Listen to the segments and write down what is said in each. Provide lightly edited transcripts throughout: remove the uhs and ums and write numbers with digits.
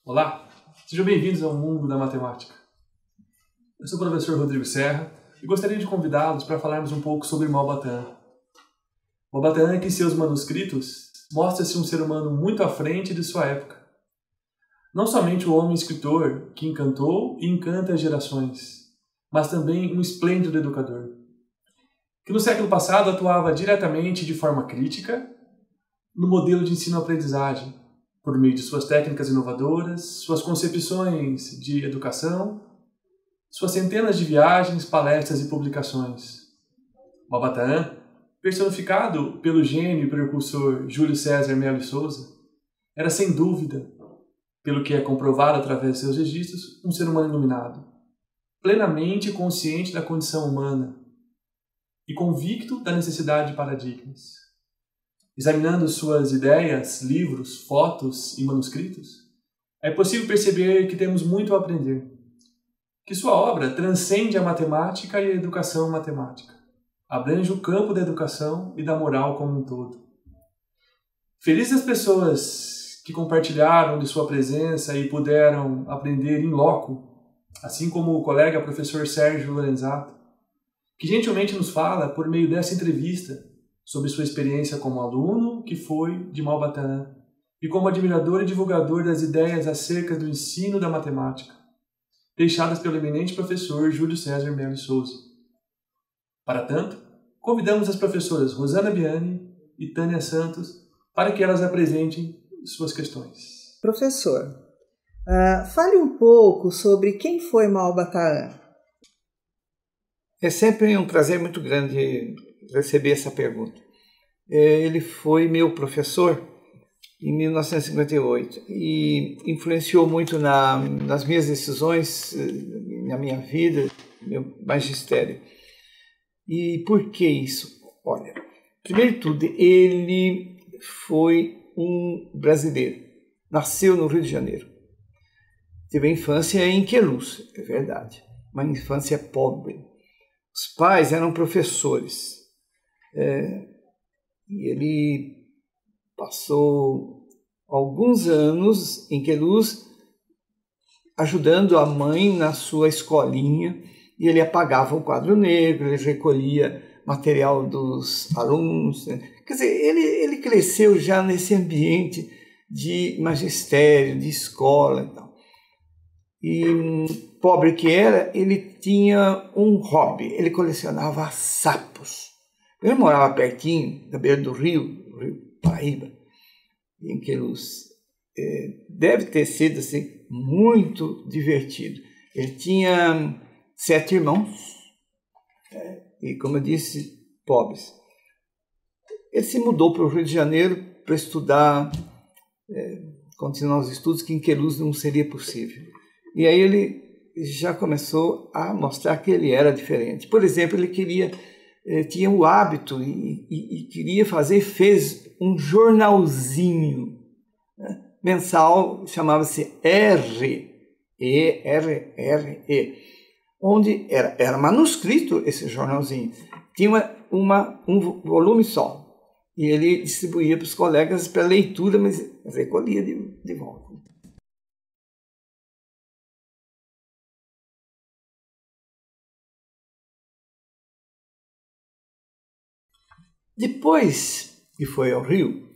Olá, sejam bem-vindos ao mundo da matemática. Eu sou o professor Rodrigo Serra e gostaria de convidá-los para falarmos um pouco sobre Maupassant. Maupassant, que em seus manuscritos, mostra-se um ser humano muito à frente de sua época. Não somente o homem escritor que encantou e encanta as gerações, mas também um esplêndido educador, que no século passado atuava diretamente de forma crítica no modelo de ensino-aprendizagem, por meio de suas técnicas inovadoras, suas concepções de educação, suas centenas de viagens, palestras e publicações. Maupassant, personificado pelo gênio e precursor Júlio César Melo de Souza, era sem dúvida, pelo que é comprovado através de seus registros, um ser humano iluminado, plenamente consciente da condição humana e convicto da necessidade de paradigmas. Examinando suas ideias, livros, fotos e manuscritos, é possível perceber que temos muito a aprender, que sua obra transcende a matemática e a educação matemática, abrange o campo da educação e da moral como um todo. Felizes as pessoas que compartilharam de sua presença e puderam aprender in loco, assim como o colega professor Sérgio Lorenzato, que gentilmente nos fala, por meio dessa entrevista, sobre sua experiência como aluno que foi de Maupassant e como admirador e divulgador das ideias acerca do ensino da matemática, deixadas pelo eminente professor Júlio César Melo de Souza. Para tanto, convidamos as professoras Rosana Biani e Tânia Santos para que elas apresentem suas questões. Professor, fale um pouco sobre quem foi Maupassant. É sempre um prazer muito grande receber essa pergunta. Ele foi meu professor em 1958 e influenciou muito nas minhas decisões, na minha vida, meu magistério. E por que isso? Olha, primeiro de tudo, ele foi um brasileiro, nasceu no Rio de Janeiro. Teve a infância em Queluz, é verdade, uma infância pobre. Os pais eram professores. E ele passou alguns anos em Queluz ajudando a mãe na sua escolinha, e ele apagava o quadro negro, ele recolhia material dos alunos. Quer dizer, ele cresceu já nesse ambiente de magistério, de escola e tal. E pobre que era, ele tinha um hobby, ele colecionava sapos. Ele morava pertinho, da beira do Rio Paraíba, em Queluz. Deve ter sido assim, muito divertido. Ele tinha 7 irmãos, e como eu disse, pobres. Ele se mudou para o Rio de Janeiro para estudar, continuar os estudos, que em Queluz não seria possível. E aí ele já começou a mostrar que ele era diferente. Por exemplo, ele tinha o hábito e queria fazer, fez um jornalzinho, né, mensal, chamava-se R-E-R-R-E, onde era manuscrito esse jornalzinho. Tinha um volume só, e ele distribuía para os colegas para leitura, mas recolhia de volta. Depois que foi ao Rio,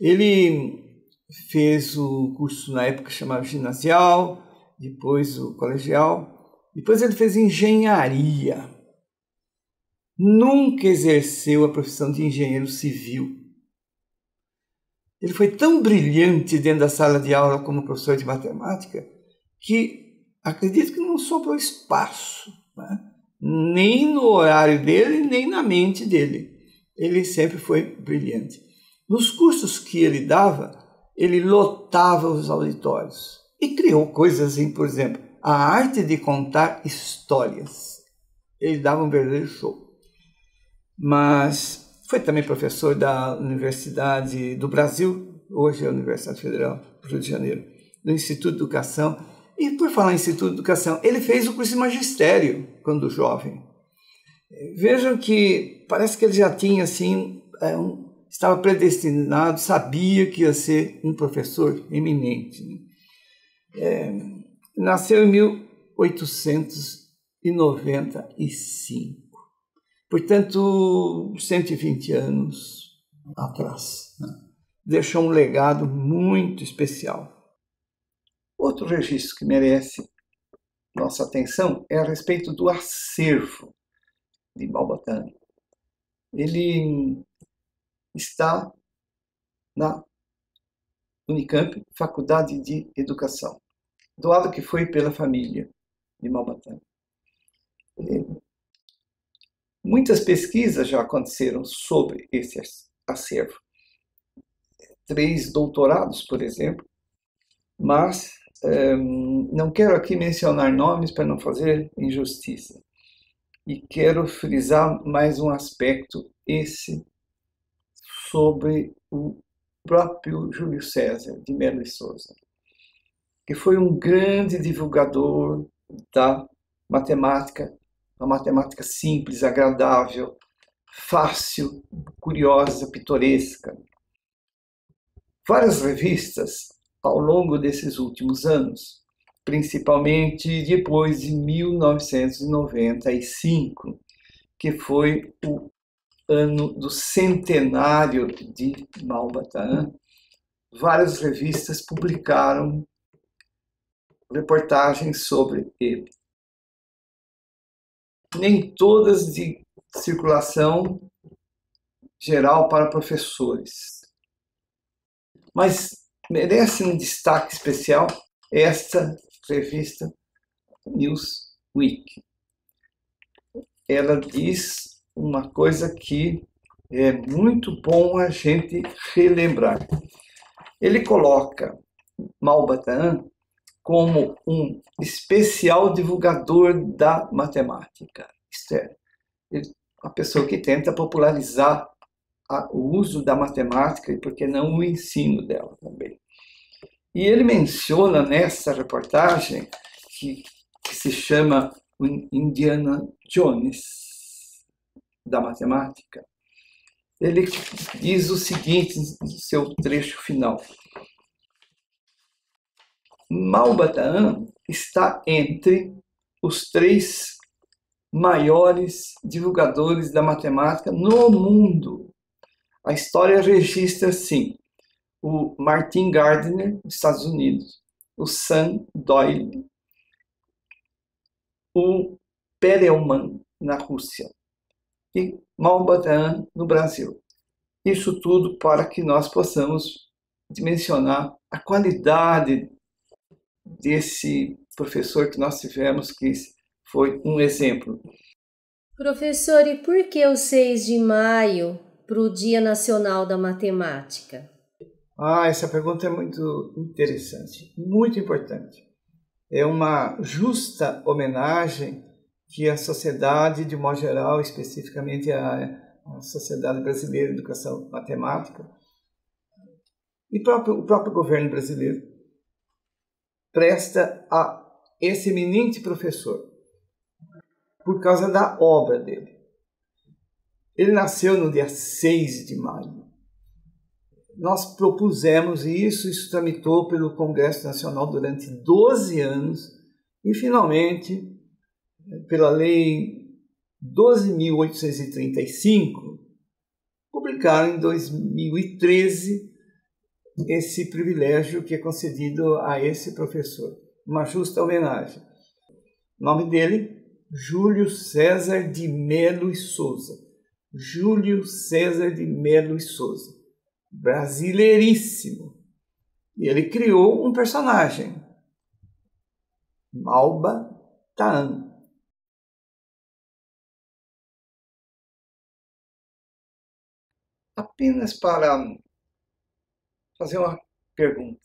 ele fez o curso na época chamado ginasial, depois o colegial, depois ele fez engenharia. Nunca exerceu a profissão de engenheiro civil. Ele foi tão brilhante dentro da sala de aula como professor de matemática que acredito que não sobrou espaço, né? Nem no horário dele, nem na mente dele. Ele sempre foi brilhante. Nos cursos que ele dava, ele lotava os auditórios e criou coisas assim, por exemplo, a arte de contar histórias. Ele dava um verdadeiro show. Mas foi também professor da Universidade do Brasil, hoje é a Universidade Federal do Rio de Janeiro, do Instituto de Educação. E por falar em Instituto de Educação, ele fez o curso de magistério quando jovem. Vejam que parece que ele já tinha assim, estava predestinado, sabia que ia ser um professor eminente. Nasceu em 1895. Portanto, 120 anos atrás, né? Deixou um legado muito especial. Outro registro que merece nossa atenção é a respeito do acervo de Malba Tahan. Ele está na Unicamp, Faculdade de Educação, doado que foi pela família de Malba Tahan. Muitas pesquisas já aconteceram sobre esse acervo. 3 doutorados, por exemplo, mas não quero aqui mencionar nomes para não fazer injustiça. E quero frisar mais um aspecto, esse sobre o próprio Júlio César de Melo e Souza, que foi um grande divulgador da matemática, uma matemática simples, agradável, fácil, curiosa, pitoresca. Várias revistas, ao longo desses últimos anos, principalmente depois de 1995, que foi o ano do centenário de Malba Tahan, várias revistas publicaram reportagens sobre ele. Nem todas de circulação geral para professores. Mas merece um destaque especial esta revista Newsweek. Ela diz uma coisa que é muito bom a gente relembrar. Ele coloca Malba Tahan como um especial divulgador da matemática. Isto é, uma pessoa que tenta popularizar o uso da matemática e, por que não, o ensino dela também. E ele menciona nessa reportagem, que se chama o Indiana Jones da matemática, ele diz o seguinte no seu trecho final: Malba Tahan está entre os 3 maiores divulgadores da matemática no mundo. A história registra, sim, o Martin Gardner, dos Estados Unidos, o Sam Doyle, o Perelman, na Rússia, e Malba Tahan, no Brasil. Isso tudo para que nós possamos dimensionar a qualidade desse professor que nós tivemos, que foi um exemplo. Professor, e por que o 6 de maio para o Dia Nacional da Matemática? Essa pergunta é muito interessante, muito importante. É uma justa homenagem que a sociedade, de modo geral, especificamente a Sociedade Brasileira de Educação Matemática, e o próprio governo brasileiro, presta a esse eminente professor, por causa da obra dele. Ele nasceu no dia 6 de maio. Nós propusemos isso tramitou pelo Congresso Nacional durante 12 anos e, finalmente, pela Lei 12.835, publicaram em 2013 esse privilégio que é concedido a esse professor, uma justa homenagem. O nome dele, Júlio César de Melo e Souza. Júlio César de Melo e Souza. Brasileiríssimo. E ele criou um personagem, Malba Tahan. Apenas para fazer uma pergunta.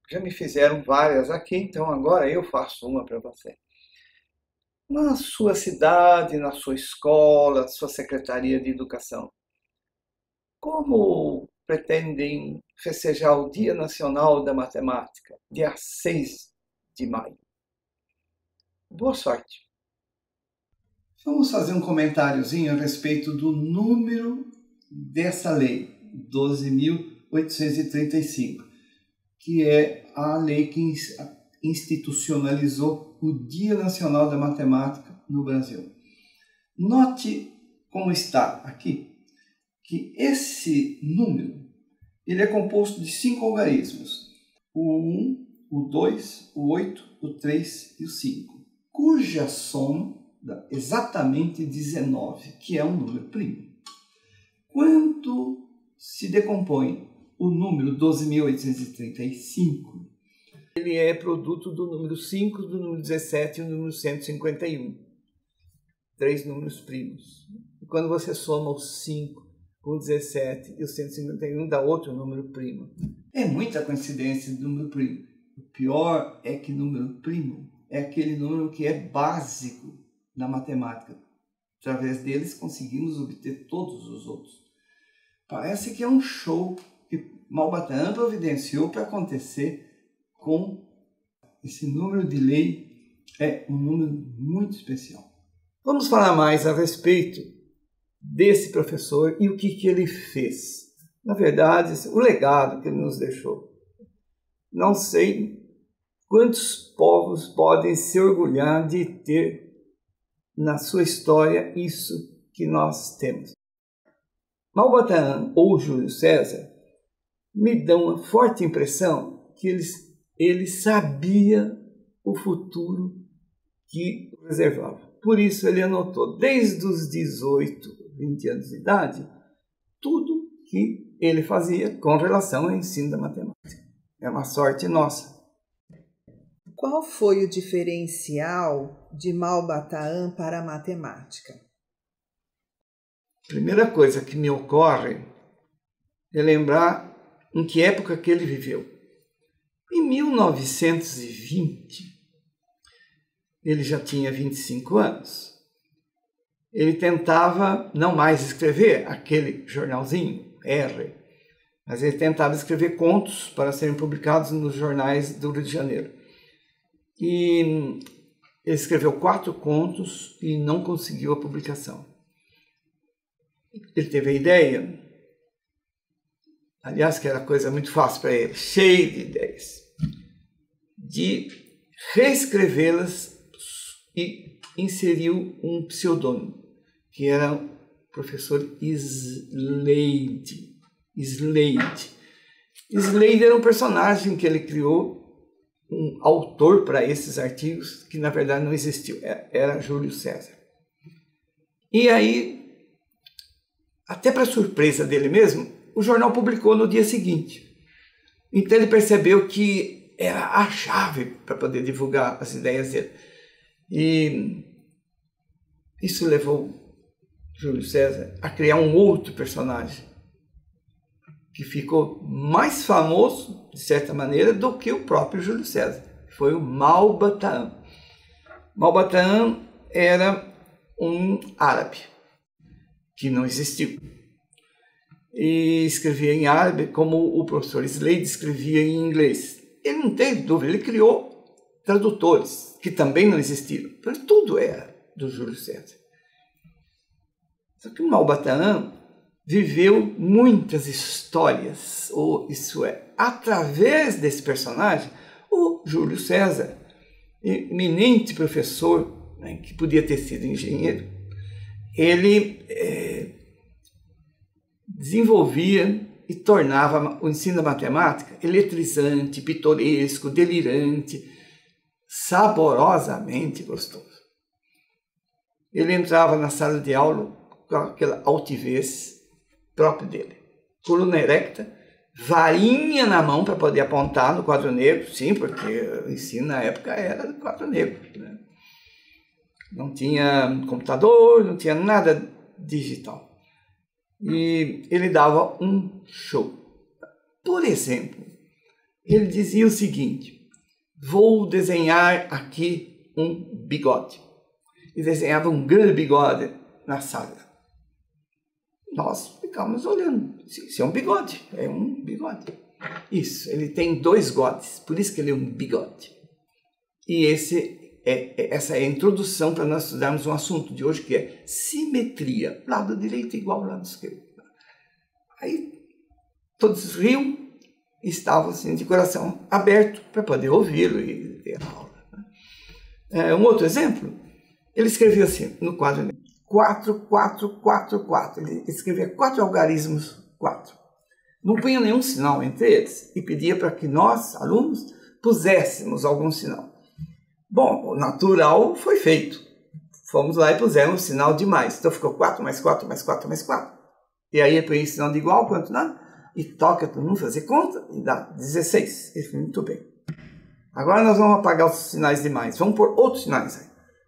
Já me fizeram várias aqui, então agora eu faço uma para você. Na sua cidade, na sua escola, sua secretaria de educação, como pretendem festejar o Dia Nacional da Matemática, dia 6 de maio? Boa sorte! Vamos fazer um comentáriozinho a respeito do número dessa lei, 12.835, que é a lei que institucionalizou o Dia Nacional da Matemática no Brasil. Note como está aqui, que esse número ele é composto de 5 algarismos, o 1, o 2, o 8, o 3 e o 5, cuja soma dá exatamente 19, que é um número primo. Quando se decompõe o número 12.835, ele é produto do número 5, do número 17 e do número 151. 3 números primos. E quando você soma os 5 com o 17 e o 151, dá outro número primo. É muita coincidência de número primo. O pior é que número primo é aquele número que é básico na matemática. Através deles conseguimos obter todos os outros. Parece que é um show que Malbatã providenciou para acontecer com esse número de lei. É um número muito especial. Vamos falar mais a respeito desse professor e o que ele fez. Na verdade, o legado que ele nos deixou. Não sei quantos povos podem se orgulhar de ter na sua história isso que nós temos. Malbatã ou Júlio César me dão uma forte impressão que ele sabia o futuro que reservava. Por isso ele anotou desde os 18, 20 anos de idade tudo que ele fazia com relação ao ensino da matemática. É uma sorte nossa. Qual foi o diferencial de Malbatã para a matemática? A primeira coisa que me ocorre é lembrar em que época que ele viveu. Em 1920, ele já tinha 25 anos. Ele tentava não mais escrever aquele jornalzinho, R, mas ele tentava escrever contos para serem publicados nos jornais do Rio de Janeiro. E ele escreveu 4 contos e não conseguiu a publicação. Ele teve a ideia, aliás, que era coisa muito fácil para ele, cheio de ideias, de reescrevê-las e inseriu um pseudônimo, que era o professor Slade. Slade era um personagem que ele criou, um autor para esses artigos, que na verdade não existiu, era Júlio César. E aí, até para surpresa dele mesmo, o jornal publicou no dia seguinte. Então ele percebeu que era a chave para poder divulgar as ideias dele. E isso levou Júlio César a criar um outro personagem que ficou mais famoso, de certa maneira, do que o próprio Júlio César. Foi o Malbatã. Malbatã era um árabe que não existiu. E escrevia em árabe como o professor Slade escrevia em inglês. Ele não teve dúvida, ele criou tradutores que também não existiram. Então, tudo era do Júlio César. Só que o Malbatã viveu muitas histórias, ou isso é, através desse personagem, o Júlio César, eminente professor, né, que podia ter sido engenheiro, ele desenvolvia e tornava o ensino da matemática eletrizante, pitoresco, delirante, saborosamente gostoso. Ele entrava na sala de aula com aquela altivez própria dele, coluna erecta, varinha na mão para poder apontar no quadro negro, sim, porque o ensino na época era do quadro negro, né? Não tinha computador, não tinha nada digital. E ele dava um show. Por exemplo, ele dizia o seguinte: vou desenhar aqui um bigode. E desenhava um grande bigode na sala. Nós ficamos olhando. Isso é um bigode. É um bigode. Isso, ele tem 2 godes. Por isso que ele é um bigode. E essa é a introdução para nós estudarmos um assunto de hoje, que é simetria. Lado direito igual ao lado esquerdo. Aí todos riam estavam assim, de coração aberto para poder ouvi-lo e ter a aula. Um outro exemplo, ele escrevia assim no quadro 4, 4, 4, 4. Ele escrevia 4 algarismos 4. Não punha nenhum sinal entre eles e pedia para que nós, alunos, puséssemos algum sinal. Bom, o natural foi feito. Fomos lá e pusemos sinal de mais. Então ficou 4 mais 4 mais 4 mais 4. E aí põe sinal de igual, quanto dá? E toca todo mundo fazer conta e dá 16. Ele falou, muito bem. Agora nós vamos apagar os sinais de mais. Vamos pôr outros sinais aí.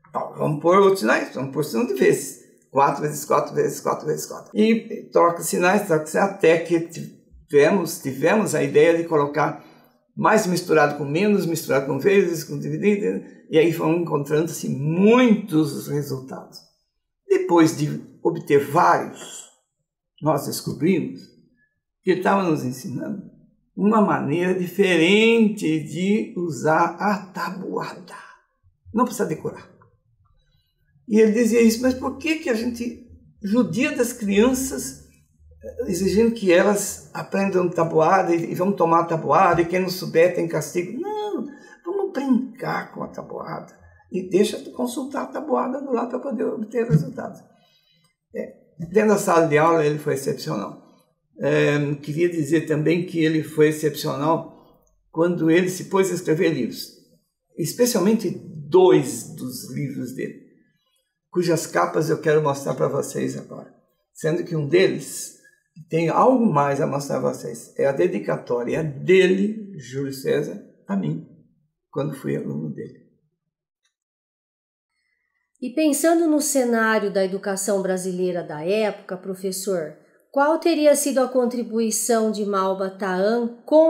Então, vamos pôr outros sinais. Vamos pôr sinal de vezes. 4 vezes 4 vezes 4 vezes 4. E troca sinais até que tivemos a ideia de colocar mais misturado com menos, misturado com vezes, com dividido. E aí fomos encontrando assim, muitos resultados. Depois de obter vários, nós descobrimos que ele estava nos ensinando uma maneira diferente de usar a tabuada. Não precisa decorar. E ele dizia isso, mas por que a gente judia das crianças exigindo que elas aprendam tabuada e vão tomar tabuada e quem não souber tem castigo? Não, vamos brincar com a tabuada e deixa de consultar a tabuada do lado para poder obter resultados. Dentro da sala de aula ele foi excepcional. Queria dizer também que ele foi excepcional quando ele se pôs a escrever livros, especialmente 2 dos livros dele, cujas capas eu quero mostrar para vocês agora, sendo que um deles tem algo mais a mostrar a vocês, é a dedicatória dele, Júlio César, a mim, quando fui aluno dele. E pensando no cenário da educação brasileira da época, professor, qual teria sido a contribuição de Malba Tahan com